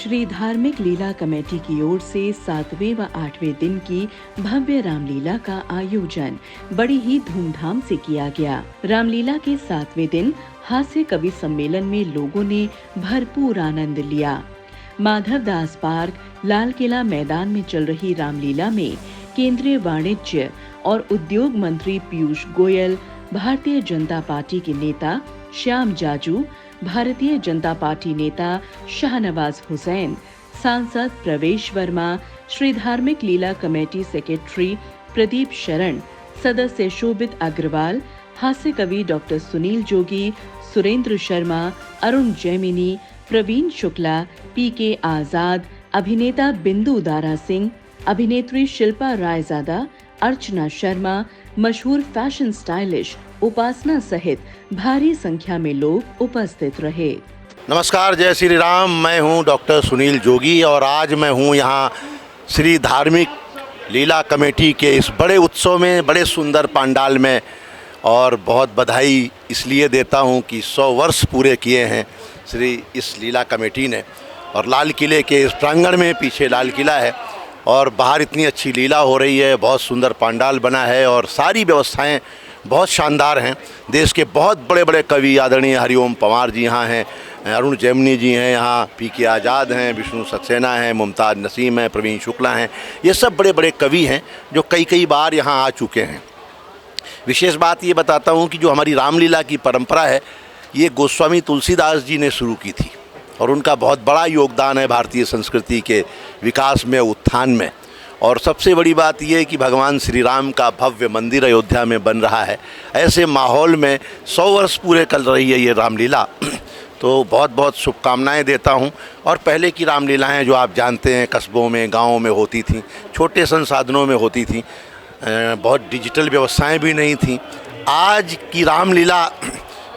श्री धार्मिक लीला कमेटी की ओर से 7वें व 8वें दिन की भव्य रामलीला का आयोजन बड़ी ही धूमधाम से किया गया। रामलीला के 7वें दिन हास्य कवि सम्मेलन में लोगों ने भरपूर आनंद लिया। माधव दास पार्क, लाल किला मैदान में चल रही रामलीला में केंद्रीय वाणिज्य और उद्योग मंत्री पीयूष गोयल, भारतीय जनता पार्टी के नेता श्याम जाजू, भारतीय जनता पार्टी नेता शाहनवाज हुसैन, सांसद प्रवेश वर्मा, श्री धार्मिक लीला कमेटी सेक्रेटरी प्रदीप शरण, सदस्य शोभित अग्रवाल, हास्य कवि डॉक्टर सुनील जोगी, सुरेंद्र शर्मा, अरुण जैमिनी, प्रवीण शुक्ला, पीके आजाद, अभिनेता बिंदु दारा सिंह, अभिनेत्री शिल्पा रायजादा, अर्चना शर्मा, मशहूर फैशन स्टाइलिश उपासना सहित भारी संख्या में लोग उपस्थित रहे। नमस्कार, जय श्री राम। मैं हूं डॉक्टर सुनील जोगी और आज मैं हूं यहां श्री धार्मिक लीला कमेटी के इस बड़े उत्सव में, बड़े सुंदर पंडाल में। और बहुत बधाई इसलिए देता हूं कि 100 वर्ष पूरे किए हैं श्री इस लीला कमेटी ने। और लाल किले के इस प्रांगण में, पीछे लाल किला है और बाहर इतनी अच्छी लीला हो रही है, बहुत सुंदर पंडाल बना है और सारी व्यवस्थाएं बहुत शानदार हैं। देश के बहुत बड़े बड़े कवि आदरणीय हरिओम पंवार जी यहाँ हैं, अरुण जैमिनी जी हैं यहाँ, पीके आज़ाद हैं, विष्णु सक्सेना हैं, मुमताज़ नसीम हैं, प्रवीण शुक्ला हैं। ये सब बड़े बड़े कवि हैं जो कई बार यहाँ आ चुके हैं। विशेष बात ये बताता हूँ कि जो हमारी रामलीला की परंपरा है, ये गोस्वामी तुलसीदास जी ने शुरू की थी और उनका बहुत बड़ा योगदान है भारतीय संस्कृति के विकास में, उत्थान में। और सबसे बड़ी बात यह है कि भगवान श्री राम का भव्य मंदिर अयोध्या में बन रहा है। ऐसे माहौल में 100 वर्ष पूरे कर रही है ये रामलीला, तो बहुत बहुत शुभकामनाएं देता हूं। और पहले की रामलीलाएं जो आप जानते हैं कस्बों में, गाँवों में होती थी, छोटे संसाधनों में होती थी, बहुत डिजिटल व्यवस्थाएं भी नहीं थी। आज की रामलीला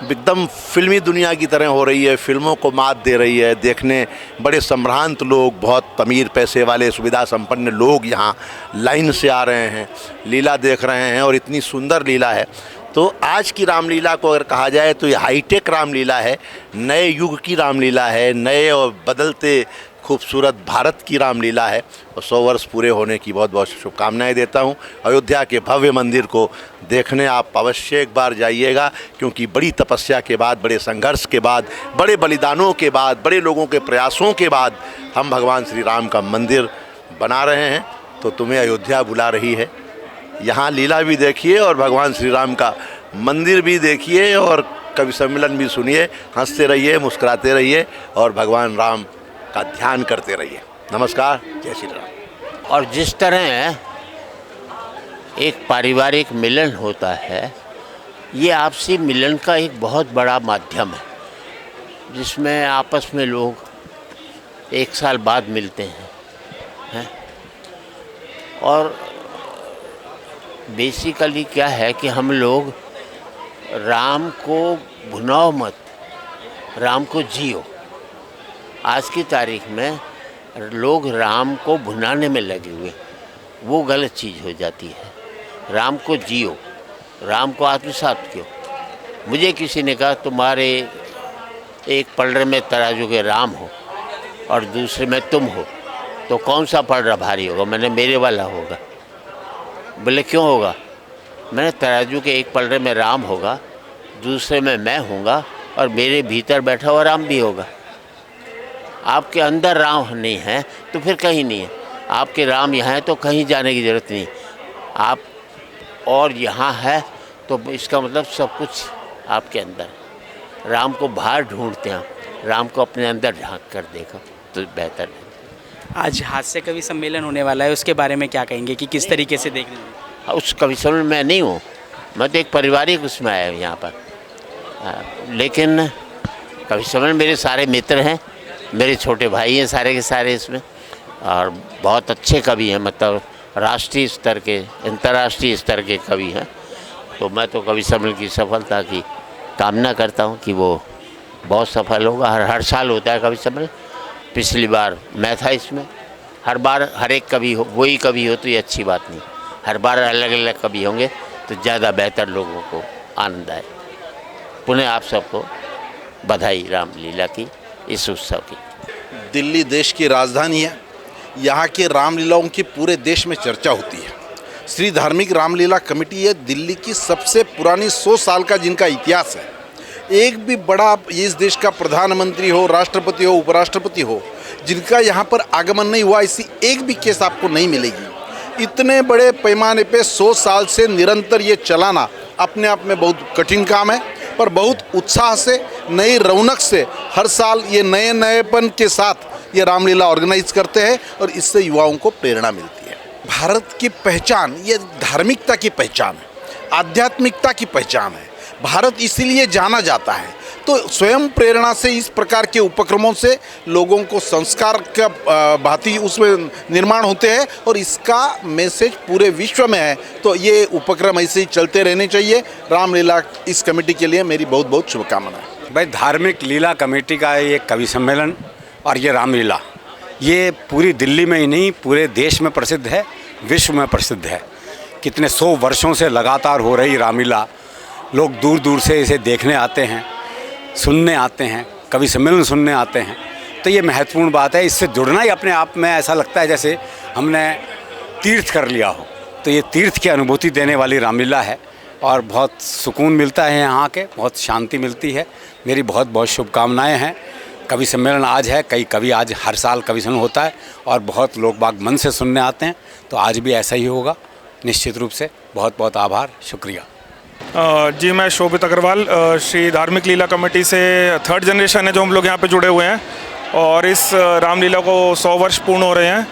एकदम फिल्मी दुनिया की तरह हो रही है, फिल्मों को मात दे रही है। देखने बड़े संभ्रांत लोग, बहुत अमीर पैसे वाले, सुविधा संपन्न लोग यहाँ लाइन से आ रहे हैं, लीला देख रहे हैं और इतनी सुंदर लीला है। तो आज की रामलीला को अगर कहा जाए तो ये हाईटेक रामलीला है, नए युग की रामलीला है, नए और बदलते खूबसूरत भारत की रामलीला है। और 100 वर्ष पूरे होने की बहुत बहुत शुभकामनाएं देता हूं। अयोध्या के भव्य मंदिर को देखने आप अवश्य एक बार जाइएगा, क्योंकि बड़ी तपस्या के बाद, बड़े संघर्ष के बाद, बड़े बलिदानों के बाद, बड़े लोगों के प्रयासों के बाद हम भगवान श्री राम का मंदिर बना रहे हैं। तो तुम्हें अयोध्या बुला रही है, यहाँ लीला भी देखिए और भगवान श्री राम का मंदिर भी देखिए और कवि सम्मेलन भी सुनिए, हंसते रहिए, मुस्कुराते रहिए और भगवान राम का ध्यान करते रहिए। नमस्कार, जय श्री राम। और जिस तरह एक पारिवारिक मिलन होता है, ये आपसी मिलन का एक बहुत बड़ा माध्यम है, जिसमें आपस में लोग 1 साल बाद मिलते हैं। और बेसिकली क्या है कि हम लोग राम को भुनाओ मत, राम को जियो। आज की तारीख में लोग राम को भुनाने में लगे हुए, वो गलत चीज़ हो जाती है। राम को जियो, राम को आत्मसात क्यों। मुझे किसी ने कहा तुम्हारे एक पलड़े में तराजू के राम हो और दूसरे में तुम हो, तो कौन सा पलड़ा भारी होगा? मैंने मेरे वाला होगा। बोले क्यों होगा? मैंने तराजू के एक पलड़े में राम होगा, दूसरे में मैं होऊंगा और मेरे भीतर बैठा हुआ राम भी होगा। आपके अंदर राम नहीं है तो फिर कहीं नहीं है। आपके राम यहाँ है तो कहीं जाने की ज़रूरत नहीं। आप और यहाँ है तो इसका मतलब सब कुछ आपके अंदर है। राम को बाहर ढूंढते हैं, राम को अपने अंदर झांक कर देखो तो बेहतर है। आज हास्य कवि सम्मेलन होने वाला है, उसके बारे में क्या कहेंगे कि किस तरीके से देख रहे हैं? उस कवि सम्मेलन में नहीं हूँ, मैं तो एक पारिवारिक उसमें आया हूँ यहाँ पर। लेकिन कवि सम्मेलन मेरे सारे मित्र हैं, मेरे छोटे भाई हैं सारे के सारे इसमें, और बहुत अच्छे कवि हैं, मतलब राष्ट्रीय स्तर के, अंतर्राष्ट्रीय स्तर के कवि हैं। तो मैं तो कवि सम्मेलन की सफलता की कामना करता हूँ कि वो बहुत सफल होगा। हर साल होता है कवि सम्मेलन। पिछली बार मैं था इसमें। हर बार हर एक कवि हो, वही कवि हो तो ये अच्छी बात नहीं। हर बार अलग अलग कवि होंगे तो ज़्यादा बेहतर लोगों को आनंद आए। पुनः आप सबको बधाई रामलीला की, इस उत्सव की। दिल्ली देश की राजधानी है। यहाँ के रामलीलाओं की पूरे देश में चर्चा होती है। श्री धार्मिक रामलीला कमेटी ये दिल्ली की सबसे पुरानी 100 साल का जिनका इतिहास है। एक भी बड़ा इस देश का प्रधानमंत्री हो, राष्ट्रपति हो, उपराष्ट्रपति हो, जिनका यहाँ पर आगमन नहीं हुआ, ऐसी एक भी केस आपको नहीं मिलेगी। इतने बड़े पैमाने पे 100 साल से निरंतर ये चलाना अपने आप में बहुत कठिन काम है, पर बहुत उत्साह से, नई रौनक से हर साल ये नए नएपन के साथ ये रामलीला ऑर्गेनाइज करते हैं और इससे युवाओं को प्रेरणा मिलती है। भारत की पहचान ये धार्मिकता की पहचान है, आध्यात्मिकता की पहचान है। भारत इसीलिए जाना जाता है। तो स्वयं प्रेरणा से इस प्रकार के उपक्रमों से लोगों को संस्कार का भांति उसमें निर्माण होते हैं और इसका मैसेज पूरे विश्व में है। तो ये उपक्रम ऐसे ही चलते रहने चाहिए। रामलीला इस कमेटी के लिए मेरी बहुत बहुत शुभकामनाएं। भाई, धार्मिक लीला कमेटी का ये कवि सम्मेलन और ये रामलीला, ये पूरी दिल्ली में ही नहीं पूरे देश में प्रसिद्ध है, विश्व में प्रसिद्ध है। कितने 100 वर्षों से लगातार हो रही रामलीला, लोग दूर दूर से इसे देखने आते हैं, सुनने आते हैं, कवि सम्मेलन सुनने आते हैं। तो ये महत्वपूर्ण बात है। इससे जुड़ना ही अपने आप में ऐसा लगता है जैसे हमने तीर्थ कर लिया हो। तो ये तीर्थ की अनुभूति देने वाली रामलीला है और बहुत सुकून मिलता है यहाँ के, बहुत शांति मिलती है। मेरी बहुत बहुत शुभकामनाएं हैं। कवि सम्मेलन आज है, कई कवि आज हर साल कवि सम्मेलन होता है और बहुत लोग बाग मन से सुनने आते हैं। तो आज भी ऐसा ही होगा निश्चित रूप से। बहुत बहुत आभार, शुक्रिया। जी, मैं शोभित अग्रवाल, श्री धार्मिक लीला कमेटी से 3rd जनरेशन है जो हम लोग यहाँ पे जुड़े हुए हैं और इस रामलीला को 100 वर्ष पूर्ण हो रहे हैं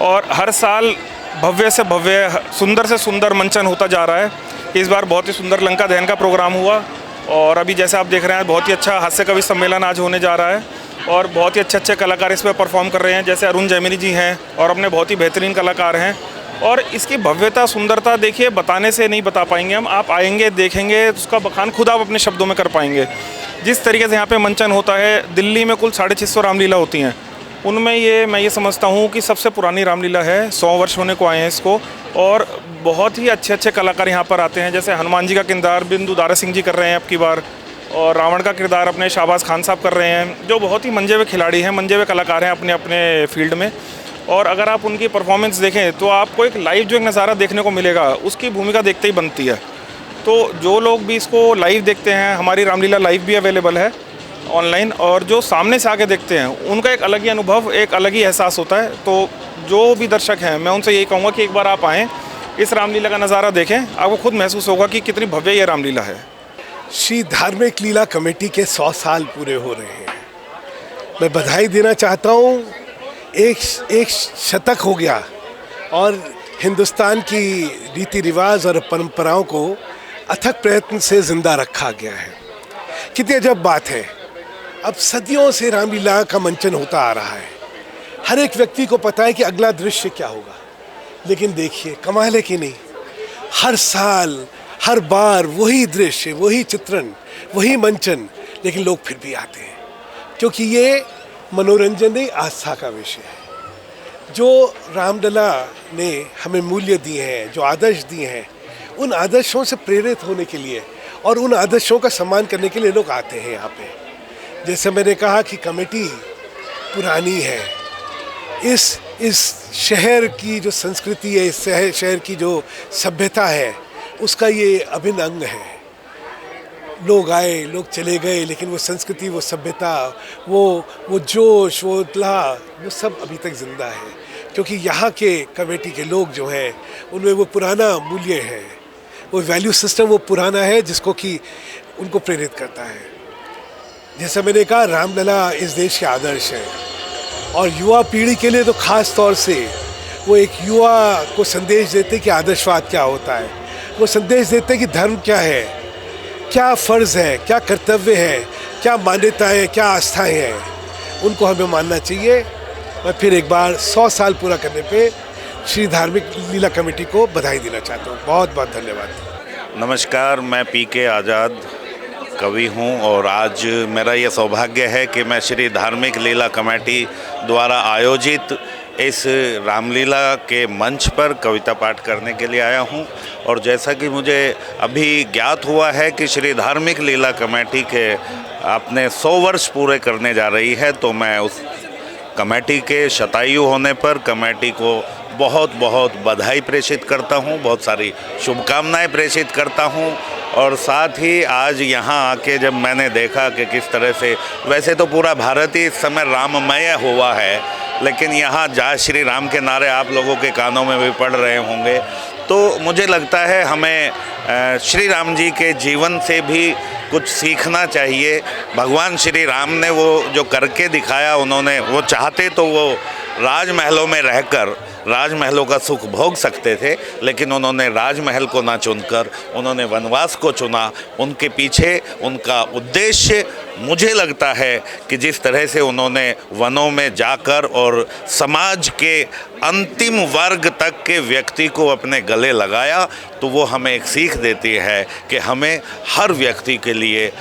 और हर साल भव्य से भव्य, सुंदर से सुंदर मंचन होता जा रहा है। इस बार बहुत ही सुंदर लंका दहन का प्रोग्राम हुआ और अभी जैसे आप देख रहे हैं बहुत ही अच्छा हास्य कवि सम्मेलन आज होने जा रहा है और बहुत ही अच्छे अच्छे कलाकार इस पर परफॉर्म कर रहे हैं, जैसे अरुण जैमिनी जी हैं और अपने बहुत ही बेहतरीन कलाकार हैं। और इसकी भव्यता, सुंदरता देखिए, बताने से नहीं बता पाएंगे हम। आप आएंगे, देखेंगे, उसका बखान खुद आप अपने शब्दों में कर पाएंगे। जिस तरीके से यहाँ पे मंचन होता है, दिल्ली में कुल 650 रामलीला होती हैं, उनमें ये मैं ये समझता हूँ कि सबसे पुरानी रामलीला है। 100 वर्ष होने को आए हैं इसको और बहुत ही अच्छे अच्छे कलाकार यहाँ पर आते हैं। जैसे हनुमान जी का किरदार बिंदु दारा सिंह जी कर रहे हैं अब की बार और रावण का किरदार अपने शाहबाज खान साहब कर रहे हैं, जो बहुत ही मंजे हुए खिलाड़ी हैं, मंजे हुए कलाकार हैं अपने अपने फील्ड में। और अगर आप उनकी परफॉर्मेंस देखें तो आपको एक लाइव जो एक नज़ारा देखने को मिलेगा, उसकी भूमिका देखते ही बनती है। तो जो लोग भी इसको लाइव देखते हैं, हमारी रामलीला लाइव भी अवेलेबल है ऑनलाइन, और जो सामने से आके देखते हैं उनका एक अलग ही अनुभव, एक अलग ही एहसास होता है। तो जो भी दर्शक हैं, मैं उनसे यही कहूँगा कि एक बार आप आएँ, इस रामलीला का नज़ारा देखें, आपको खुद महसूस होगा कि कितनी भव्य ये रामलीला है। श्री धार्मिक लीला कमेटी के 100 साल पूरे हो रहे हैं। मैं बधाई देना चाहता हूँ। एक शतक हो गया और हिंदुस्तान की रीति रिवाज और परंपराओं को अथक प्रयत्न से ज़िंदा रखा गया है। कितनी अजब बात है, अब सदियों से रामलीला का मंचन होता आ रहा है। हर एक व्यक्ति को पता है कि अगला दृश्य क्या होगा, लेकिन देखिए कमाल है कि नहीं, हर साल हर बार वही दृश्य, वही चित्रण, वही मंचन, लेकिन लोग फिर भी आते हैं क्योंकि ये मनोरंजन नहीं, आस्था का विषय है। जो रामलला ने हमें मूल्य दिए हैं, जो आदर्श दिए हैं, उन आदर्शों से प्रेरित होने के लिए और उन आदर्शों का सम्मान करने के लिए लोग आते हैं यहाँ पे। जैसे मैंने कहा कि कमेटी पुरानी है, इस शहर की जो संस्कृति है, इस शहर की जो सभ्यता है, उसका ये अभिन्न अंग है। लोग आए, लोग चले गए, लेकिन वो संस्कृति, वो सभ्यता, वो जोश, वो उत्साह, वो सब अभी तक जिंदा है क्योंकि यहाँ के कमेटी के लोग जो हैं उनमें वो पुराना मूल्य है, वो वैल्यू सिस्टम वो पुराना है जिसको कि उनको प्रेरित करता है। जैसा मैंने कहा, रामलला इस देश के आदर्श है और युवा पीढ़ी के लिए तो ख़ास तौर से वो एक युवा को संदेश देते कि आदर्शवाद क्या होता है, वो संदेश देते कि धर्म क्या है, क्या फ़र्ज़ है, क्या कर्तव्य है, क्या मान्यताएं, क्या आस्थाएं हैं, उनको हमें मानना चाहिए। मैं फिर एक बार 100 साल पूरा करने पे श्री धार्मिक लीला कमेटी को बधाई देना चाहता हूँ। बहुत बहुत धन्यवाद। नमस्कार, मैं पीके आज़ाद कवि हूँ और आज मेरा ये सौभाग्य है कि मैं श्री धार्मिक लीला कमेटी द्वारा आयोजित इस रामलीला के मंच पर कविता पाठ करने के लिए आया हूं। और जैसा कि मुझे अभी ज्ञात हुआ है कि श्री धार्मिक लीला कमेटी के अपने 100 वर्ष पूरे करने जा रही है, तो मैं कमेटी के शतायु होने पर कमेटी को बहुत बहुत बधाई प्रेषित करता हूँ, बहुत सारी शुभकामनाएं प्रेषित करता हूँ। और साथ ही आज यहाँ आके जब मैंने देखा कि किस तरह से, वैसे तो पूरा भारत ही इस समय राममय हुआ है, लेकिन यहाँ जय श्री राम के नारे आप लोगों के कानों में भी पड़ रहे होंगे, तो मुझे लगता है हमें श्री राम जी के जीवन से भी कुछ सीखना चाहिए। भगवान श्री राम ने वो जो करके दिखाया, उन्होंने वो चाहते तो वो राजमहलों में रहकर राजमहलों का सुख भोग सकते थे, लेकिन उन्होंने राजमहल को ना चुनकर उन्होंने वनवास को चुना। उनके पीछे उनका उद्देश्य, मुझे लगता है कि जिस तरह से उन्होंने वनों में जाकर और समाज के अंतिम वर्ग तक के व्यक्ति को अपने गले लगाया, तो वो हमें एक सीख देती है कि हमें हर व्यक्ति के लिए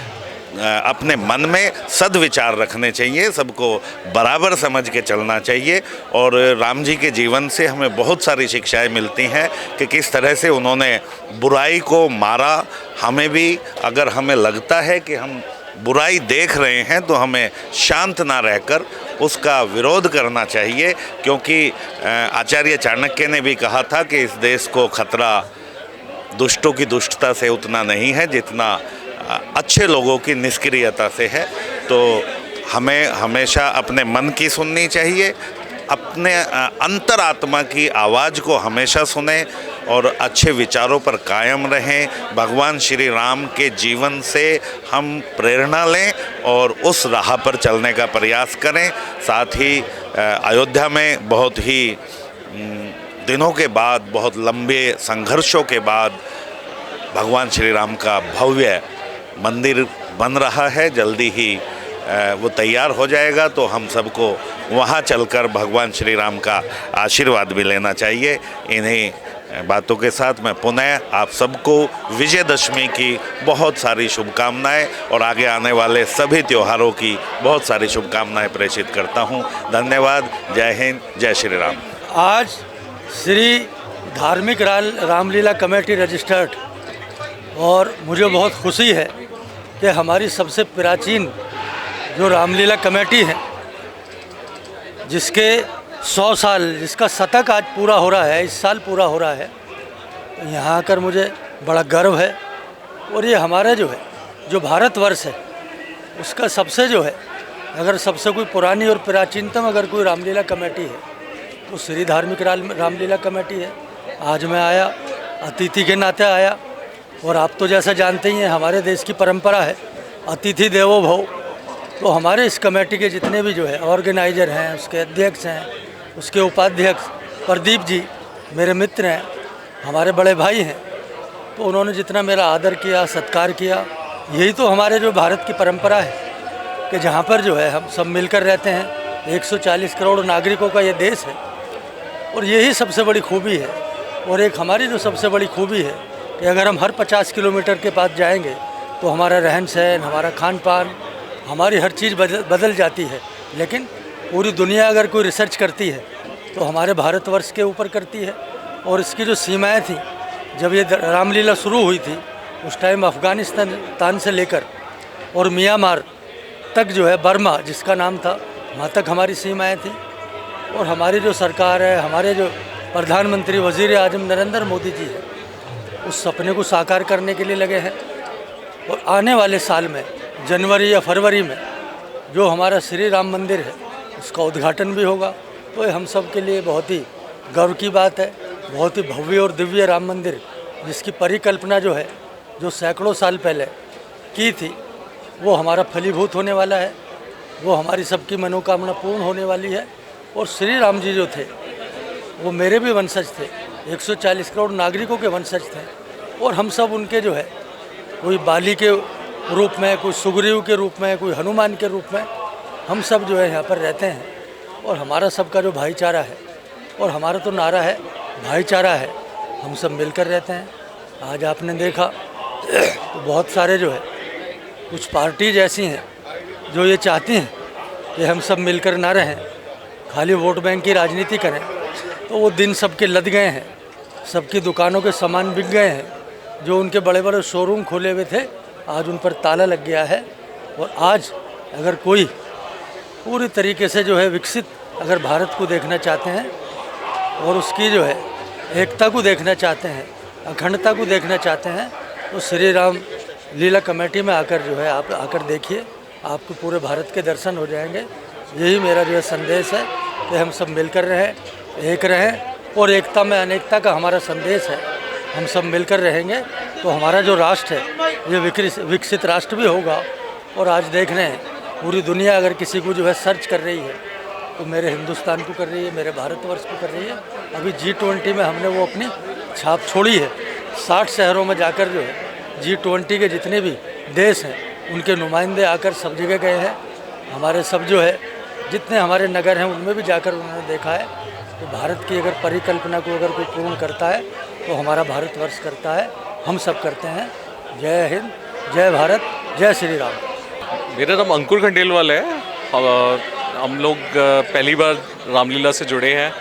अपने मन में सद्विचार रखने चाहिए, सबको बराबर समझ के चलना चाहिए। और राम जी के जीवन से हमें बहुत सारी शिक्षाएं मिलती हैं कि किस तरह से उन्होंने बुराई को मारा। हमें भी, अगर हमें लगता है कि हम बुराई देख रहे हैं, तो हमें शांत ना रहकर उसका विरोध करना चाहिए, क्योंकि आचार्य चाणक्य ने भी कहा था कि इस देश को खतरा दुष्टों की दुष्टता से उतना नहीं है जितना अच्छे लोगों की निष्क्रियता से है। तो हमें हमेशा अपने मन की सुननी चाहिए, अपने अंतरात्मा की आवाज़ को हमेशा सुने और अच्छे विचारों पर कायम रहें। भगवान श्री राम के जीवन से हम प्रेरणा लें और उस राह पर चलने का प्रयास करें। साथ ही अयोध्या में बहुत ही दिनों के बाद, बहुत लंबे संघर्षों के बाद भगवान श्री राम का भव्य मंदिर बन रहा है। जल्दी ही वो तैयार हो जाएगा, तो हम सबको वहाँ चलकर भगवान श्री राम का आशीर्वाद भी लेना चाहिए। इन्हीं बातों के साथ मैं पुनः आप सबको विजयदशमी की बहुत सारी शुभकामनाएं और आगे आने वाले सभी त्योहारों की बहुत सारी शुभकामनाएं प्रेषित करता हूं। धन्यवाद। जय हिंद, जय श्री राम। आज श्री धार्मिक रामलीला कमेटी रजिस्टर्ड, और मुझे बहुत खुशी है कि हमारी सबसे प्राचीन जो रामलीला कमेटी है, जिसके 100 साल, जिसका शतक आज पूरा हो रहा है, इस साल पूरा हो रहा है, तो यहाँ आकर मुझे बड़ा गर्व है। और ये हमारा जो है, जो भारतवर्ष है, उसका सबसे जो है, अगर सबसे कोई पुरानी और प्राचीनतम अगर कोई रामलीला कमेटी है, तो श्री धार्मिक रामलीला कमेटी है। आज मैं आया, अतिथि के नाते आया, और आप तो जैसा जानते ही हैं, हमारे देश की परंपरा है अतिथि देवो भव। तो हमारे इस कमेटी के जितने भी जो है ऑर्गेनाइजर हैं, उसके अध्यक्ष हैं, उसके उपाध्यक्ष प्रदीप जी मेरे मित्र हैं, हमारे बड़े भाई हैं, तो उन्होंने जितना मेरा आदर किया, सत्कार किया, यही तो हमारे जो भारत की परंपरा है कि जहाँ पर जो है हम सब मिलकर रहते हैं। 140 करोड़ नागरिकों का ये देश है, और यही सबसे बड़ी खूबी है। और एक हमारी जो सबसे बड़ी खूबी है कि अगर हम हर 50 किलोमीटर के पास जाएंगे, तो हमारा रहन सहन, हमारा खान पान, हमारी हर चीज़ बदल जाती है। लेकिन पूरी दुनिया अगर कोई रिसर्च करती है, तो हमारे भारतवर्ष के ऊपर करती है। और इसकी जो सीमाएं थी, जब ये रामलीला शुरू हुई थी, उस टाइम अफ़गानिस्तान से लेकर और म्यांमार तक जो है, बर्मा जिसका नाम था, वहाँ तक हमारी सीमाएं थी। और हमारी जो सरकार है, हमारे जो प्रधानमंत्री वज़ीर आज़म नरेंद्र मोदी जी है, उस सपने को साकार करने के लिए लगे हैं। और आने वाले साल में जनवरी या फरवरी में जो हमारा श्री राम मंदिर है, उसका उद्घाटन भी होगा। तो ये हम सब के लिए बहुत ही गर्व की बात है। बहुत ही भव्य और दिव्य राम मंदिर, जिसकी परिकल्पना जो है, जो सैकड़ों साल पहले की थी, वो हमारा फलीभूत होने वाला है। वो हमारी सबकी मनोकामना पूर्ण होने वाली है। और श्री राम जी जो थे, वो मेरे भी वंशज थे, 140 करोड़ नागरिकों के वंशज थे। और हम सब उनके जो है, कोई बाली के रूप में, कोई सुग्रीव के रूप में, कोई हनुमान के रूप में, हम सब जो है यहाँ पर रहते हैं। और हमारा सबका जो भाईचारा है, और हमारा तो नारा है भाईचारा है, हम सब मिलकर रहते हैं। आज आपने देखा तो बहुत सारे जो है, कुछ पार्टीज ऐसी हैं जो ये चाहती हैं कि हम सब मिलकर ना रहें, खाली वोट बैंक की राजनीति करें। तो वो दिन सबके लद गए हैं, सबकी दुकानों के सामान बिक गए हैं। जो उनके बड़े बड़े शोरूम खोले हुए थे, आज उन पर ताला लग गया है। और आज अगर कोई पूरी तरीके से जो है विकसित अगर भारत को देखना चाहते हैं और उसकी जो है एकता को देखना चाहते हैं, अखंडता को देखना चाहते हैं, तो श्री राम लीला कमेटी में आकर जो है आप आकर देखिए, आपको पूरे भारत के दर्शन हो जाएंगे। यही मेरा जो है संदेश है कि हम सब मिलकर रहें, एक रहें, और एकता में अनेकता का हमारा संदेश है। हम सब मिलकर रहेंगे तो हमारा जो राष्ट्र है ये विकसित राष्ट्र भी होगा। और आज देख रहे हैं पूरी दुनिया अगर किसी को जो है सर्च कर रही है तो मेरे हिंदुस्तान को कर रही है, मेरे भारतवर्ष को कर रही है। अभी G20 में हमने वो अपनी छाप छोड़ी है। 60 शहरों में जाकर जो है G20 के जितने भी देश हैं उनके नुमाइंदे आकर सब जगह गए हैं। हमारे सब जो है जितने हमारे नगर हैं उनमें भी जाकर उन्होंने देखा है कि भारत की अगर परिकल्पना को अगर कोई पूर्ण करता है तो हमारा भारतवर्ष करता है, हम सब करते हैं। जय हिंद, जय भारत, जय श्री राम। मेरा नाम अंकुर खंडेलवाल है और हम लोग पहली बार रामलीला से जुड़े हैं।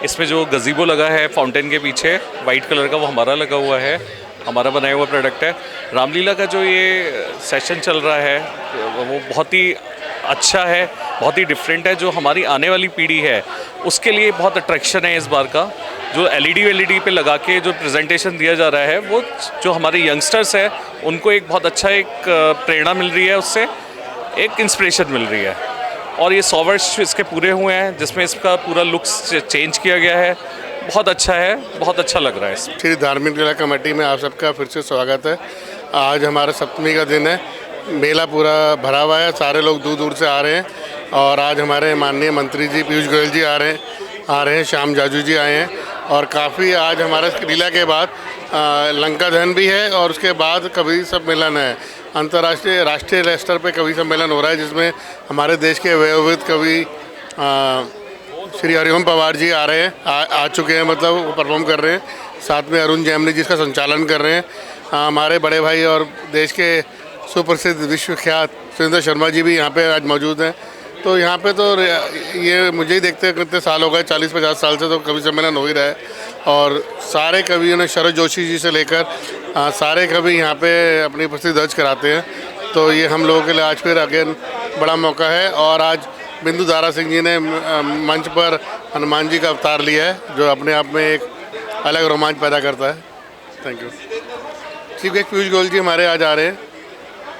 इसमें जो गज़ीबो लगा है फाउंटेन के पीछे वाइट कलर का, वो हमारा लगा हुआ है, हमारा बनाया हुआ प्रोडक्ट है। रामलीला का जो ये सेशन चल रहा है वो बहुत ही अच्छा है, बहुत ही डिफरेंट है। जो हमारी आने वाली पीढ़ी है उसके लिए बहुत अट्रैक्शन है इस बार का। जो एलईडी पे लगा के जो प्रेजेंटेशन दिया जा रहा है वो जो हमारे यंगस्टर्स हैं उनको एक बहुत अच्छा एक प्रेरणा मिल रही है, उससे एक इंस्पिरेशन मिल रही है। और ये 100 वर्ष इसके पूरे हुए हैं जिसमें इसका पूरा लुक्स चेंज किया गया है। बहुत अच्छा है, बहुत अच्छा लग रहा है। श्री धार्मिक लीला कमेटी में आप सबका फिर से स्वागत है। आज हमारा सप्तमी का दिन है, मेला पूरा भरा हुआ है, सारे लोग दूर दूर से आ रहे हैं। और आज हमारे माननीय मंत्री जी पीयूष गोयल जी आ रहे हैं, श्याम जाजू जी आए हैं। और काफ़ी आज हमारे लीला के बाद लंका दहन भी है और उसके बाद कवि सम्मेलन है। अंतर्राष्ट्रीय राष्ट्रीय स्तर पे कवि सम्मेलन हो रहा है जिसमें हमारे देश के वयोवृद्ध कवि श्री हरिओम पवार जी आ रहे हैं, आ चुके हैं, मतलब वो परफॉर्म कर रहे हैं। साथ में अरुण जैमनी जी इसका संचालन कर रहे हैं। हमारे बड़े भाई और देश के सुप्रसिद्ध विश्वख्यात सुरेंद्र शर्मा जी भी यहाँ पे आज मौजूद हैं। तो यहाँ पे तो ये मुझे ही देखते कितने साल हो गए, 40-50 साल से तो कवि सम्मेलन हो ही रहा है। और सारे कवियों ने, शरद जोशी जी से लेकर सारे कवि यहाँ पे अपनी उपस्थिति दर्ज कराते हैं। तो ये हम लोगों के लिए आज फिर अगेन बड़ा मौका है। और आज बिंदु दारा सिंह जी ने मंच पर हनुमान जी का अवतार लिया है जो अपने आप में एक अलग रोमांच पैदा करता है। Thank you. Chief guest Piyush Goyal ji हमारे आज आ रहे हैं,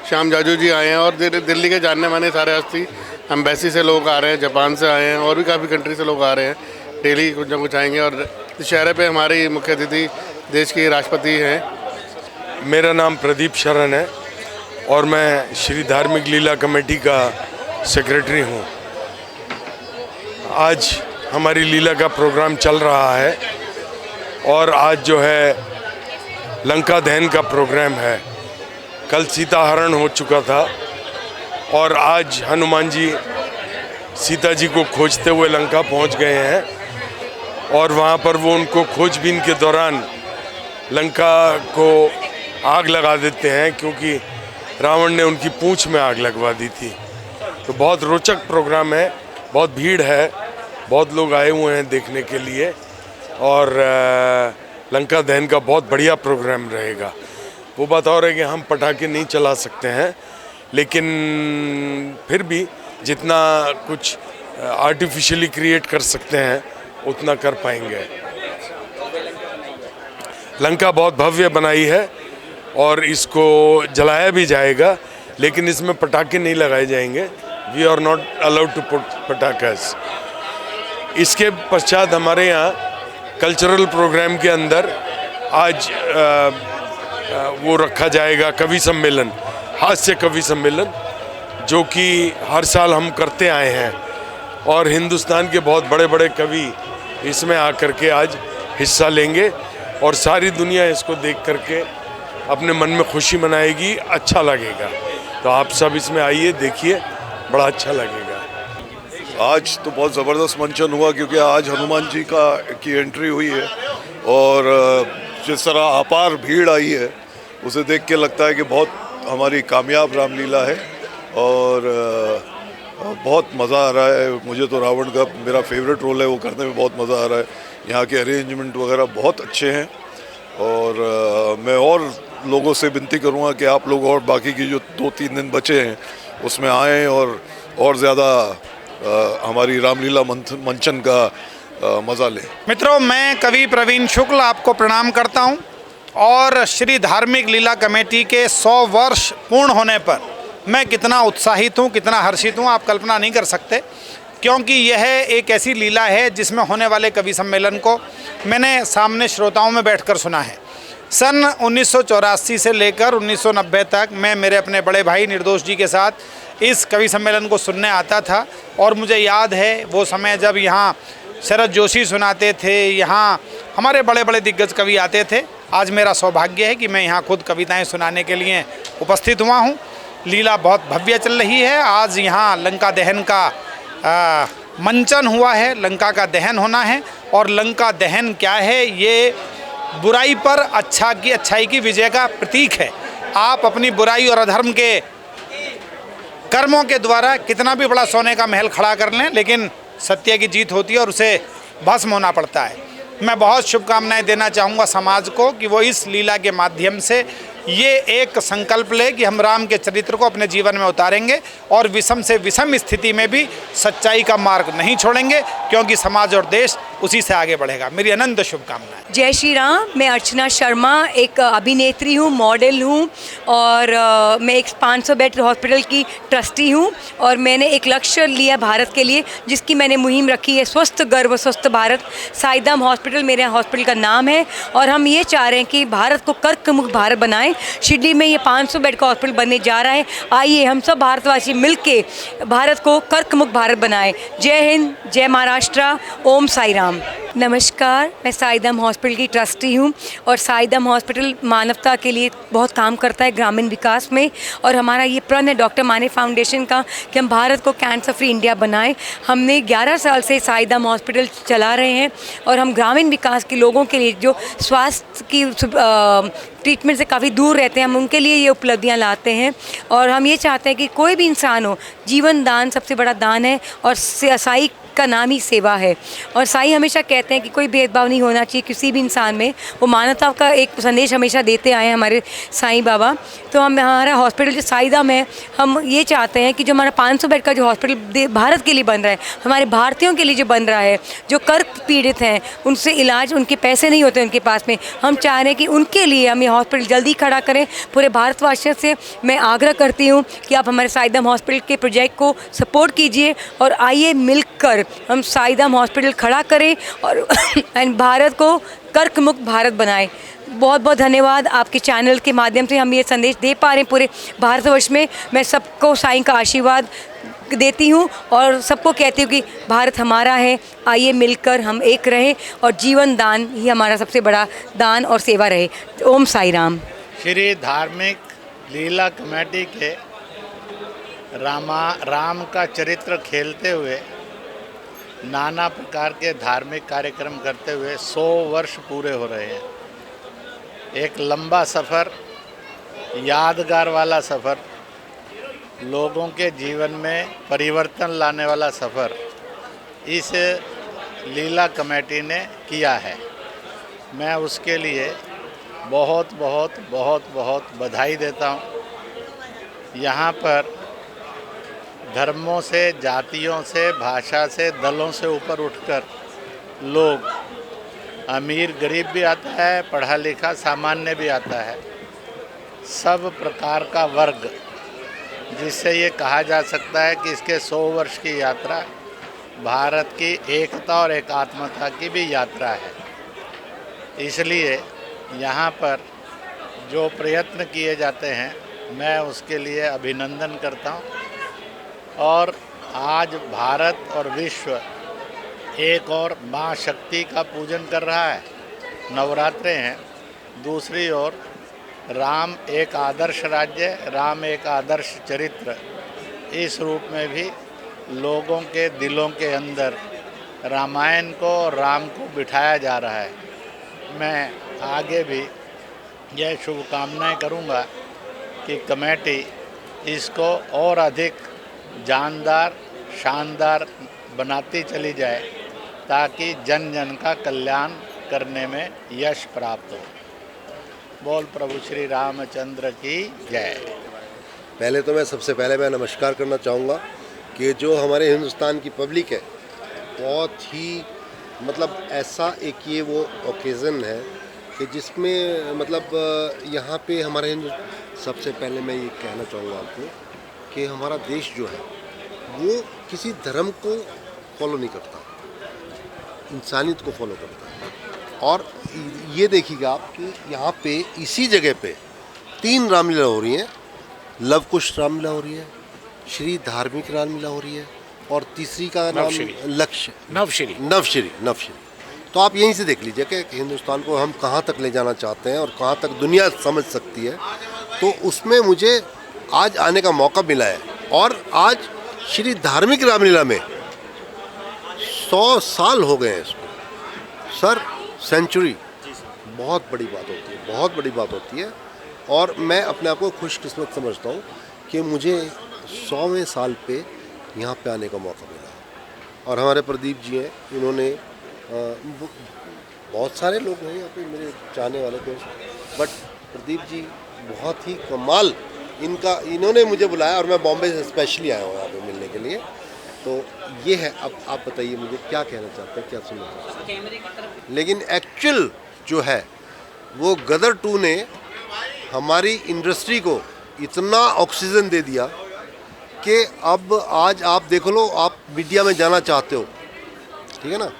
श्याम जाजू जी आए हैं और दिल्ली के जानने माने सारे हस्ती, एम्बेसी से लोग आ रहे हैं, जापान से आए हैं और भी काफ़ी कंट्री से लोग आ रहे हैं। डेली कुछ ना कुछ आएंगे। और दशहरे पे हमारी मुख्य अतिथि देश के राष्ट्रपति हैं। मेरा नाम प्रदीप शरण है और मैं श्री धार्मिक लीला कमेटी का सेक्रेटरी हूँ। आज हमारी लीला का प्रोग्राम चल रहा है और आज जो है लंका दहन का प्रोग्राम है। कल सीता हरण हो चुका था और आज हनुमान जी सीता जी को खोजते हुए लंका पहुंच गए हैं और वहां पर वो उनको खोजबीन के दौरान लंका को आग लगा देते हैं क्योंकि रावण ने उनकी पूंछ में आग लगवा दी थी। तो बहुत रोचक प्रोग्राम है, बहुत भीड़ है, बहुत लोग आए हुए हैं देखने के लिए और लंका दहन का बहुत बढ़िया प्रोग्राम रहेगा। वो बात और है कि हम पटाखे नहीं चला सकते हैं, लेकिन फिर भी जितना कुछ आर्टिफिशियली क्रिएट कर सकते हैं उतना कर पाएंगे। लंका बहुत भव्य बनाई है और इसको जलाया भी जाएगा, लेकिन इसमें पटाखे नहीं लगाए जाएंगे। We are not allowed to put पटाखas। इसके पश्चात हमारे यहाँ कल्चरल प्रोग्राम के अंदर आज वो रखा जाएगा कवि सम्मेलन, हास्य कवि सम्मेलन, जो कि हर साल हम करते आए हैं और हिंदुस्तान के बहुत बड़े बड़े कवि इसमें आकर के आज हिस्सा लेंगे और सारी दुनिया इसको देख करके अपने मन में खुशी मनाएगी, अच्छा लगेगा। तो आप सब इसमें आइए, देखिए, बड़ा अच्छा लगेगा। आज तो बहुत ज़बरदस्त मंचन हुआ क्योंकि आज हनुमान जी की एंट्री हुई है और जिस तरह अपार भीड़ आई है उसे देख के लगता है कि बहुत हमारी कामयाब रामलीला है और बहुत मज़ा आ रहा है। मुझे तो रावण का मेरा फेवरेट रोल है, वो करने में बहुत मज़ा आ रहा है। यहाँ के अरेंजमेंट वगैरह बहुत अच्छे हैं और मैं और लोगों से विनती करूँगा कि आप लोग और बाकी की जो 2-3 दिन बचे हैं उसमें आएँ और ज़्यादा हमारी रामलीला मंचन का मज़ा लें। मित्रों, मैं कवि प्रवीण शुक्ल आपको प्रणाम करता हूं और श्री धार्मिक लीला कमेटी के 100 वर्ष पूर्ण होने पर मैं कितना उत्साहित हूं, कितना हर्षित हूं, आप कल्पना नहीं कर सकते। क्योंकि यह एक ऐसी लीला है जिसमें होने वाले कवि सम्मेलन को मैंने सामने श्रोताओं में बैठकर सुना है। सन 1984 से लेकर 1990 तक मैं मेरे अपने बड़े भाई निर्दोष जी के साथ इस कवि सम्मेलन को सुनने आता था और मुझे याद है वो समय जब यहाँ शरद जोशी सुनाते थे, यहाँ हमारे बड़े बड़े दिग्गज कवि आते थे। आज मेरा सौभाग्य है कि मैं यहाँ खुद कविताएं सुनाने के लिए उपस्थित हुआ हूँ। लीला बहुत भव्य चल रही है। आज यहाँ लंका दहन का मंचन हुआ है, लंका का दहन होना है। और लंका दहन क्या है? ये बुराई पर अच्छाई की विजय का प्रतीक है। आप अपनी बुराई और अधर्म के कर्मों के द्वारा कितना भी बड़ा सोने का महल खड़ा कर लें, लेकिन सत्य की जीत होती है और उसे भस्म होना पड़ता है। मैं बहुत शुभकामनाएं देना चाहूँगा समाज को कि वो इस लीला के माध्यम से ये एक संकल्प ले कि हम राम के चरित्र को अपने जीवन में उतारेंगे और विषम से विषम स्थिति में भी सच्चाई का मार्ग नहीं छोड़ेंगे, क्योंकि समाज और देश उसी से आगे बढ़ेगा। मेरी अनंत शुभकामनाएं। जय श्री राम। मैं अर्चना शर्मा एक अभिनेत्री हूँ, मॉडल हूँ और मैं एक 500 बेड हॉस्पिटल की ट्रस्टी हूँ और मैंने एक लक्ष्य लिया भारत के लिए, जिसकी मैंने मुहिम रखी है स्वस्थ गर्भ स्वस्थ भारत। साईदाम हॉस्पिटल मेरे हॉस्पिटल का नाम है और हम ये चाह रहे हैं कि भारत को कर्क मुक्त भारत बनाएं। शिरडी में ये 500 बेड का हॉस्पिटल बनने जा रहा है। आइए हम सब भारतवासी मिलके भारत को कर्क मुक्त भारत बनाएं। जय हिंद, जय महाराष्ट्र, ओम साई राम। नमस्कार, मैं साईदाम हॉस्पिटल की ट्रस्टी हूँ और साईदाम हॉस्पिटल मानवता के लिए बहुत काम करता है ग्रामीण विकास में। और हमारा ये प्रण है डॉक्टर माने फाउंडेशन का कि हम भारत को कैंसर फ्री इंडिया बनाएं। हमने 11 साल से साईदाम हॉस्पिटल चला रहे हैं और हम ग्रामीण विकास के लोगों के लिए जो स्वास्थ्य की ट्रीटमेंट से काफ़ी दूर रहते हैं, हम उनके लिए ये उपलब्धियां लाते हैं। और हम ये चाहते हैं कि कोई भी इंसान हो, जीवन दान सबसे बड़ा दान है और साई का नाम ही सेवा है। और साई हमेशा कहते हैं कि कोई भेदभाव नहीं होना चाहिए किसी भी इंसान में। वो मानवता का एक संदेश हमेशा देते आए हैं हमारे साईं बाबा। तो हम हमारा हॉस्पिटल जो साईदाम है, हम ये चाहते हैं कि जो हमारा 500 बेड का जो हॉस्पिटल भारत के लिए बन रहा है, हमारे भारतीयों के लिए जो बन रहा है, जो कर्क पीड़ित हैं उनसे इलाज, उनके पैसे नहीं होते उनके पास में, हम चाह रहे हैं कि उनके लिए हम ये हॉस्पिटल जल्दी खड़ा करें। पूरे भारतवासियों से मैं आग्रह करती हूँ कि आप हमारे साईदाम हॉस्पिटल के प्रोजेक्ट को सपोर्ट कीजिए और आइए मिलकर हम साईदाम हॉस्पिटल खड़ा करें और भारत को कर्क मुक्त भारत बनाएं। बहुत बहुत धन्यवाद। आपके चैनल के माध्यम से हम ये संदेश दे पा रहे हैं पूरे भारतवर्ष में। मैं सबको साईं का आशीर्वाद देती हूँ और सबको कहती हूँ कि भारत हमारा है, आइए मिलकर हम एक रहें और जीवन दान ही हमारा सबसे बड़ा दान और सेवा रहे। ओम साई राम। श्री धार्मिक लीला कमेटी के राम का चरित्र खेलते हुए नाना प्रकार के धार्मिक कार्यक्रम करते हुए 100 वर्ष पूरे हो रहे हैं। एक लंबा सफ़र, यादगार वाला सफ़र, लोगों के जीवन में परिवर्तन लाने वाला सफ़र इस लीला कमेटी ने किया है। मैं उसके लिए बहुत बहुत बहुत बहुत बधाई देता हूँ। यहाँ पर धर्मों से, जातियों से, भाषा से, दलों से ऊपर उठकर लोग, अमीर गरीब भी आता है, पढ़ा लिखा सामान्य भी आता है, सब प्रकार का वर्ग, जिससे ये कहा जा सकता है कि इसके 100 वर्ष की यात्रा भारत की एकता और एकात्मता की भी यात्रा है। इसलिए यहाँ पर जो प्रयत्न किए जाते हैं, मैं उसके लिए अभिनंदन करता हूँ। और आज भारत और विश्व एक और माँ शक्ति का पूजन कर रहा है, नवरात्रे हैं। दूसरी ओर राम एक आदर्श राज्य, राम एक आदर्श चरित्र, इस रूप में भी लोगों के दिलों के अंदर रामायण को और राम को बिठाया जा रहा है। मैं आगे भी यह शुभकामनाएं करूंगा कि कमेटी इसको और अधिक जानदार, शानदार बनाती चली जाए ताकि जन जन का कल्याण करने में यश प्राप्त हो। बोल प्रभु श्री रामचंद्र की जय। पहले तो मैं सबसे पहले नमस्कार करना चाहूँगा कि जो हमारे हिंदुस्तान की पब्लिक है बहुत ही मतलब ऐसा एक ये वो ओकेज़न है कि जिसमें मतलब यहाँ पे हमारे हिंदू सबसे पहले मैं ये कहना चाहूँगा आपको कि हमारा देश जो है वो किसी धर्म को फॉलो नहीं करता, इंसानियत को फॉलो करता है। और ये देखिएगा आप कि यहाँ पे इसी जगह पे 3 रामलीला हो रही हैं, लव कुश रामलीला हो रही है, श्री धार्मिक रामलीला हो रही है और तीसरी का नाम नवश्री। तो आप यहीं से देख लीजिए कि हिंदुस्तान को हम कहाँ तक ले जाना चाहते हैं और कहाँ तक दुनिया समझ सकती है। तो उसमें मुझे आज आने का मौका मिला है और आज श्री धार्मिक रामलीला में 100 साल हो गए हैं इसको सर, सेंचुरी बहुत बड़ी बात होती है, बहुत बड़ी बात होती है। और मैं अपने आप को खुशकिस्मत समझता हूँ कि मुझे 100वें साल पे यहाँ पे आने का मौका मिला। और हमारे प्रदीप जी हैं, इन्होंने बहुत सारे लोग हैं यहाँ पे मेरे चाहने वाले दोस्त, बट प्रदीप जी बहुत ही कमाल इन्होंने मुझे बुलाया और मैं बॉम्बे से स्पेशली आया हूँ यहाँ पे मिलने के लिए। तो ये है, अब आप बताइए मुझे क्या कहना चाहते हैं, क्या सुनना चाहते हैं। लेकिन एक्चुअल जो है वो गदर 2 ने हमारी इंडस्ट्री को इतना ऑक्सीजन दे दिया कि अब आज आप देख लो, आप मीडिया में जाना चाहते हो, ठीक है ना,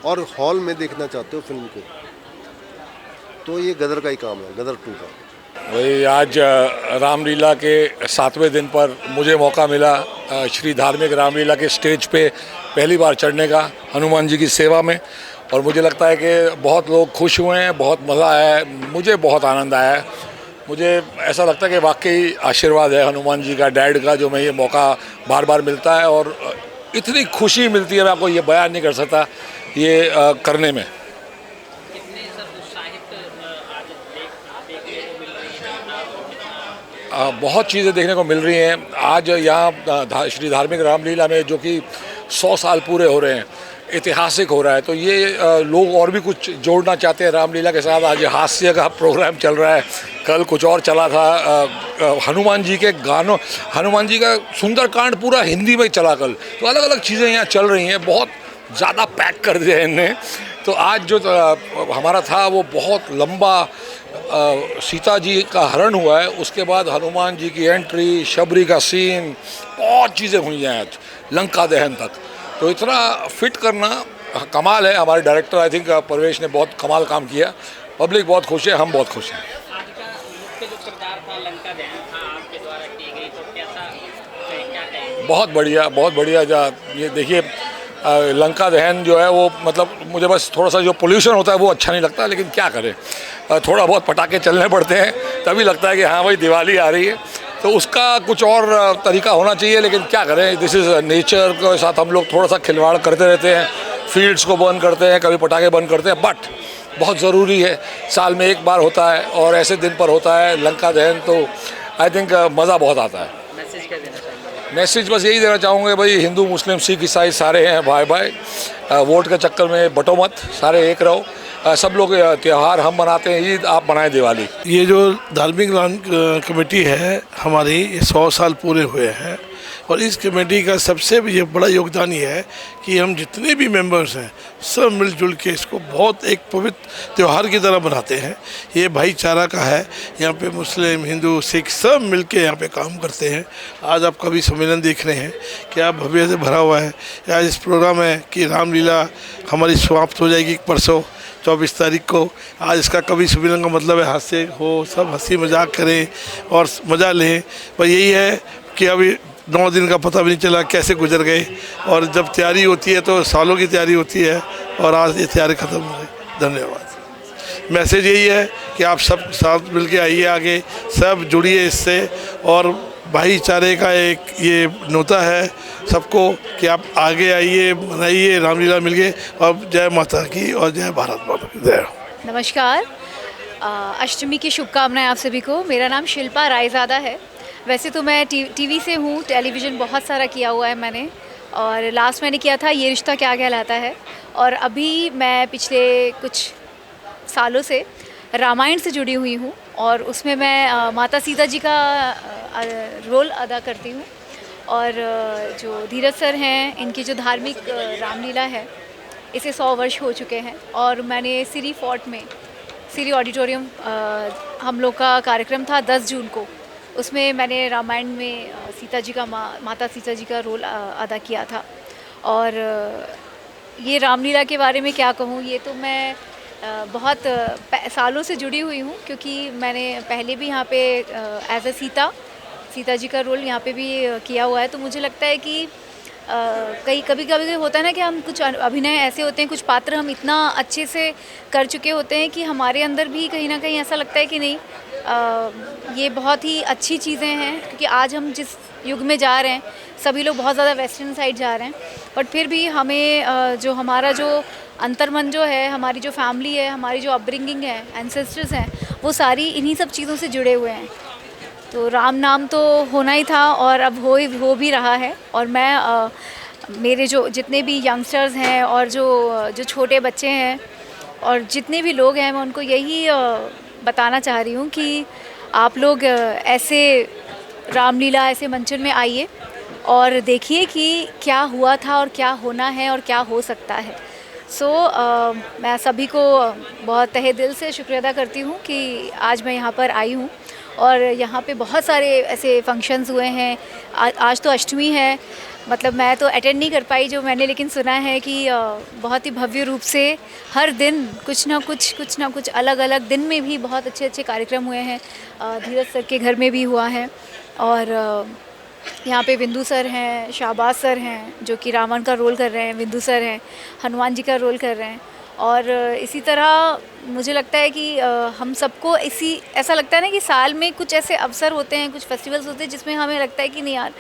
और हॉल में देखना चाहते हो फिल्म को, तो ये गदर का ही काम है, गदर 2 का। वही आज रामलीला के 7वें दिन पर मुझे मौका मिला श्री धार्मिक रामलीला के स्टेज पे पहली बार चढ़ने का हनुमान जी की सेवा में, और मुझे लगता है कि बहुत लोग खुश हुए हैं, बहुत मज़ा आया है, मुझे बहुत आनंद आया है। मुझे ऐसा लगता है कि वाकई आशीर्वाद है हनुमान जी का, डैड का, जो मैं ये मौका बार बार मिलता है और इतनी खुशी मिलती है, मैं आपको ये बयान नहीं कर सकता ये करने में। बहुत चीज़ें देखने को मिल रही हैं आज यहाँ श्री धार्मिक रामलीला में, जो कि 100 साल पूरे हो रहे हैं, ऐतिहासिक हो रहा है। तो ये लोग और भी कुछ जोड़ना चाहते हैं रामलीला के साथ। आज हास्य का प्रोग्राम चल रहा है, कल कुछ और चला था, हनुमान जी के गानों, हनुमान जी का सुंदरकांड पूरा हिंदी में चला कल। तो अलग अलग चीज़ें यहाँ चल रही हैं, बहुत ज़्यादा पैक कर दिया इनने। तो आज जो हमारा था वो बहुत लंबा, सीता जी का हरण हुआ है, उसके बाद हनुमान जी की एंट्री, शबरी का सीन, बहुत चीज़ें हुई हैं आज, लंका दहन तक। तो इतना फिट करना कमाल है। हमारे डायरेक्टर आई थिंक परवेश ने बहुत कमाल काम किया, पब्लिक बहुत खुश है, हम बहुत खुश हैं। बहुत बढ़िया, बहुत बढ़िया। ये देखिए लंका दहन जो है वो, मतलब मुझे बस थोड़ा सा जो पोल्यूशन होता है वो अच्छा नहीं लगता, लेकिन क्या करें, थोड़ा बहुत पटाखे चलने पड़ते हैं, तभी लगता है कि हाँ भाई दिवाली आ रही है। तो उसका कुछ और तरीका होना चाहिए, लेकिन क्या करें, दिस इज़ नेचर के साथ हम लोग थोड़ा सा खिलवाड़ करते रहते हैं, फील्ड्स को बंद करते हैं, कभी पटाखे बंद करते हैं, बट बहुत ज़रूरी है, साल में एक बार होता है और ऐसे दिन पर होता है लंका दहन, तो आई थिंक मज़ा बहुत आता है। मैसेज बस यही देना चाहूँगे भाई, हिंदू मुस्लिम सिख ईसाई सारे हैं भाई भाई, वोट के चक्कर में बटो मत, सारे एक रहो, सब लोग त्यौहार हम मनाते हैं, ईद आप मनाएं दिवाली। ये जो धार्मिक कमेटी है हमारी, ये 100 साल पूरे हुए हैं और इस कमेटी का सबसे ये बड़ा योगदान ये है कि हम जितने भी मेंबर्स हैं सब मिलजुल के इसको बहुत एक पवित्र त्यौहार की तरह बनाते हैं। ये भाईचारा का है, यहाँ पे मुस्लिम हिंदू सिख सब मिलके यहाँ पे काम करते हैं। आज आप कवि सम्मेलन देख रहे हैं, क्या भव्य से भरा हुआ है। आज इस प्रोग्राम है कि रामलीला हमारी समाप्त हो जाएगी परसों 24 तारीख को। आज इसका कवि सम्मेलन का मतलब है हास्य हो, सब हंसी मजाक करें और मज़ा लें। पर यही है कि अभी 9 दिन का पता भी नहीं चला कैसे गुजर गए, और जब तैयारी होती है तो सालों की तैयारी होती है, और आज ये तैयारी ख़त्म हो गई। धन्यवाद। मैसेज यही है कि आप सब साथ मिल के आइए, आगे सब जुड़िए इससे, और भाईचारे का एक ये नोता है सबको कि आप आगे आइए, मनाइए रामलीला मिल के। और जय माता की और जय भारत माता की जय। नमस्कार, अष्टमी की शुभकामनाएं आप सभी को। मेरा नाम शिल्पा रायज़ादा है। वैसे तो मैं टीवी से हूँ, टेलीविज़न बहुत सारा किया हुआ है मैंने, और लास्ट मैंने किया था ये रिश्ता क्या कहलाता है, और अभी मैं पिछले कुछ सालों से रामायण से जुड़ी हुई हूँ, और उसमें मैं माता सीता जी का रोल अदा करती हूँ। और जो धीरज सर हैं, इनकी जो धार्मिक रामलीला है इसे 100 वर्ष हो चुके हैं। और मैंने सिरी फोर्ट में, सिरी ऑडिटोरियम हम लोग का कार्यक्रम था 10 जून को, उसमें मैंने रामायण में सीता जी का माता सीता जी का रोल अदा किया था। और ये रामलीला के बारे में क्या कहूँ, ये तो मैं बहुत सालों से जुड़ी हुई हूँ, क्योंकि मैंने पहले भी यहाँ पे एज ए सीता जी का रोल यहाँ पे भी किया हुआ है। तो मुझे लगता है कि कभी कभी होता है ना कि हम कुछ अभिनय ऐसे होते हैं, कुछ पात्र हम इतना अच्छे से कर चुके होते हैं कि हमारे अंदर भी कहीं ना कहीं ऐसा लगता है कि नहीं, ये बहुत ही अच्छी चीज़ें हैं। क्योंकि आज हम जिस युग में जा रहे हैं, सभी लोग बहुत ज़्यादा वेस्टर्न साइड जा रहे हैं, बट फिर भी हमें जो हमारा जो अंतर्मन जो है, हमारी जो फैमिली है, हमारी जो अपब्रिंगिंग है, एंसेस्टर्स हैं, वो सारी इन्हीं सब चीज़ों से जुड़े हुए हैं। तो राम नाम तो होना ही था और अब हो भी रहा है। और मैं मेरे जो जितने भी यंगस्टर्स हैं और जो छोटे बच्चे हैं और जितने भी लोग हैं, मैं उनको यही बताना चाह रही हूँ कि आप लोग ऐसे रामलीला, ऐसे मंचन में आइए और देखिए कि क्या हुआ था और क्या होना है और क्या हो सकता है। मैं सभी को बहुत तहे दिल से शुक्रिया अदा करती हूँ कि आज मैं यहाँ पर आई हूँ। और यहाँ पे बहुत सारे ऐसे फंक्शंस हुए हैं। आज तो अष्टमी है, मतलब मैं तो अटेंड नहीं कर पाई जो मैंने, लेकिन सुना है कि बहुत ही भव्य रूप से हर दिन कुछ ना कुछ अलग अलग दिन में भी बहुत अच्छे कार्यक्रम हुए हैं। धीरज सर के घर में भी हुआ है और यहाँ पे विंदु सर हैं, शाहबाज सर हैं जो कि रावण का रोल कर रहे हैं, विंदु सर हैं, हनुमान जी का रोल कर रहे हैं। और इसी तरह मुझे लगता है कि हम सबको ऐसा लगता है ना कि साल में कुछ ऐसे अवसर होते हैं, कुछ फेस्टिवल्स होते हैं जिसमें हमें लगता है कि नहीं यार,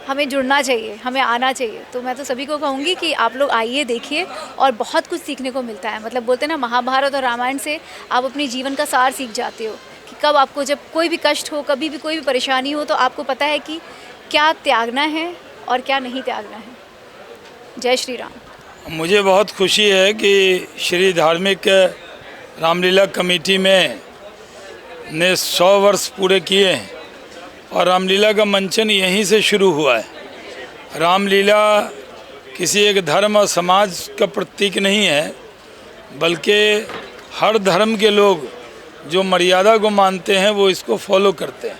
हमें जुड़ना चाहिए, हमें आना चाहिए। तो मैं तो सभी को कहूँगी कि आप लोग आइए, देखिए, और बहुत कुछ सीखने को मिलता है। मतलब बोलते हैं ना, महाभारत और रामायण से आप अपने जीवन का सार सीख जाते हो कि कब आपको जब कोई भी कष्ट हो, कभी भी कोई भी परेशानी हो, तो आपको पता है कि क्या त्यागना है और क्या नहीं त्यागना है। जय श्री राम। मुझे बहुत खुशी है कि श्री धार्मिक रामलीला कमेटी में ने 100 वर्ष पूरे किए हैं और रामलीला का मंचन यहीं से शुरू हुआ है। रामलीला किसी एक धर्म और समाज का प्रतीक नहीं है, बल्कि हर धर्म के लोग जो मर्यादा को मानते हैं वो इसको फॉलो करते हैं।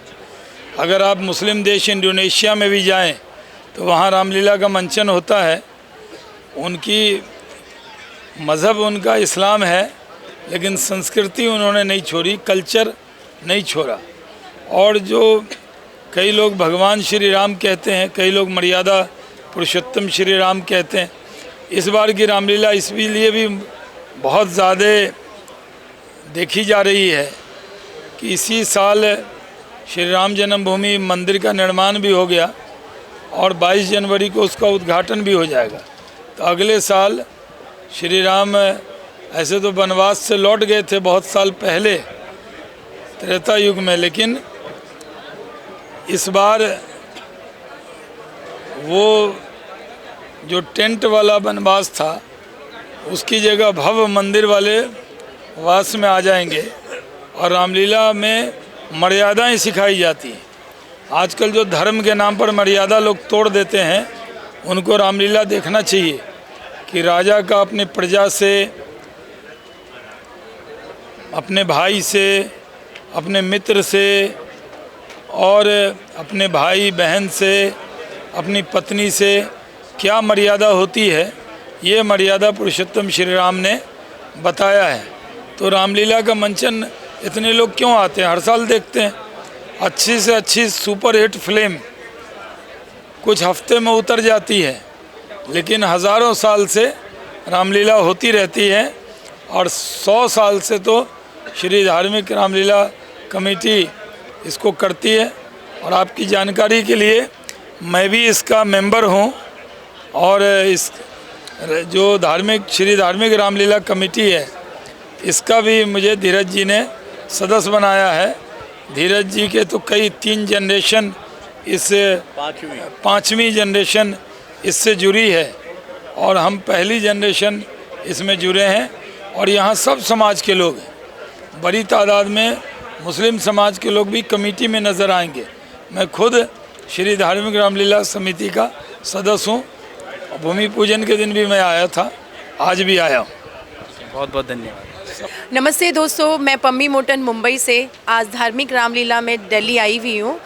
अगर आप मुस्लिम देश इंडोनेशिया में भी जाएं तो वहाँ रामलीला का मंचन होता है। उनकी मज़हब उनका इस्लाम है, लेकिन संस्कृति उन्होंने नहीं छोड़ी, कल्चर नहीं छोड़ा। और जो कई लोग भगवान श्री राम कहते हैं, कई लोग मर्यादा पुरुषोत्तम श्री राम कहते हैं। इस बार की रामलीला इसलिए भी बहुत ज़्यादा देखी जा रही है कि इसी साल श्री राम जन्मभूमि मंदिर का निर्माण भी हो गया और 22 जनवरी को उसका उद्घाटन भी हो जाएगा। तो अगले साल श्री राम ऐसे तो वनवास से लौट गए थे बहुत साल पहले त्रेता युग में, लेकिन इस बार वो जो टेंट वाला वनवास था उसकी जगह भव्य मंदिर वाले वास में आ जाएंगे और रामलीला में मर्यादाएं सिखाई जाती हैं। आजकल जो धर्म के नाम पर मर्यादा लोग तोड़ देते हैं, उनको रामलीला देखना चाहिए कि राजा का अपनी प्रजा से, अपने भाई से, अपने मित्र से और अपने भाई बहन से, अपनी पत्नी से क्या मर्यादा होती है, ये मर्यादा पुरुषोत्तम श्री राम ने बताया है। तो रामलीला का मंचन इतने लोग क्यों आते हैं, हर साल देखते हैं। अच्छी से अच्छी सुपर हिट फिल्म कुछ हफ्ते में उतर जाती है, लेकिन हज़ारों साल से रामलीला होती रहती है और 100 साल से तो श्री धार्मिक रामलीला कमेटी इसको करती है। और आपकी जानकारी के लिए मैं भी इसका मेंबर हूँ और इस जो श्री धार्मिक रामलीला कमेटी है इसका भी मुझे धीरज जी ने सदस्य बनाया है। धीरज जी के तो कई 3 जनरेशन इससे पाँचवीं जनरेशन इससे जुड़ी है और हम पहली जनरेशन इसमें जुड़े हैं। और यहाँ सब समाज के लोग हैं, बड़ी तादाद में मुस्लिम समाज के लोग भी कमेटी में नज़र आएंगे। मैं खुद श्री धार्मिक रामलीला समिति का सदस्य हूँ। भूमि पूजन के दिन भी मैं आया था, आज भी आया हूँ। बहुत बहुत धन्यवाद। नमस्ते दोस्तों, मैं पम्मी मोटन मुंबई से आज धार्मिक रामलीला में दिल्ली आई हुई हूँ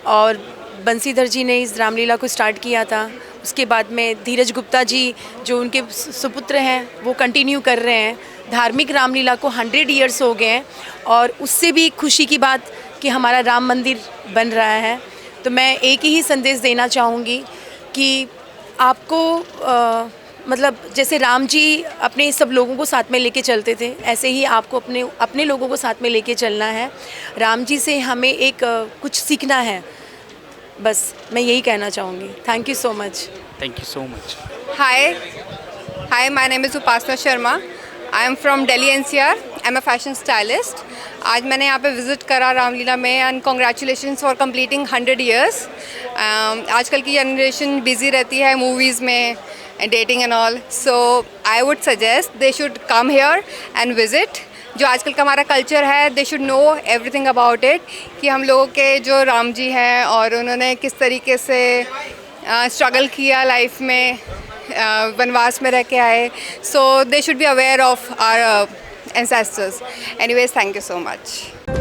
और बंसीधर जी ने इस रामलीला को स्टार्ट किया था। उसके बाद में धीरज गुप्ता जी जो उनके सुपुत्र हैं वो कंटिन्यू कर रहे हैं। धार्मिक रामलीला को 100 ईयर्स हो गए हैं और उससे भी खुशी की बात कि हमारा राम मंदिर बन रहा है। तो मैं एक ही संदेश देना चाहूँगी कि आपको मतलब जैसे राम जी अपने सब लोगों को साथ में लेके चलते थे, ऐसे ही आपको अपने लोगों को साथ में लेके चलना है। राम जी से हमें एक कुछ सीखना है, बस मैं यही कहना चाहूँगी। Thank you so much. Thank you so much. Hi, my name is Upasna Sharma. I am from Delhi NCR. I am a fashion stylist. आज मैंने यहाँ पे विज़िट करा रामलीला में and congratulations for completing 100 years. आजकल की जनरेशन बिजी रहती है मूवीज़ में and dating and all, so I would suggest they should come here and visit. जो आजकल का हमारा कल्चर है, they should know everything about it, कि हम लोगों के जो राम जी हैं और उन्होंने किस तरीके से स्ट्रगल किया लाइफ में, वनवास में रह के आए। So they should be aware of our ancestors. Anyways, thank you so much.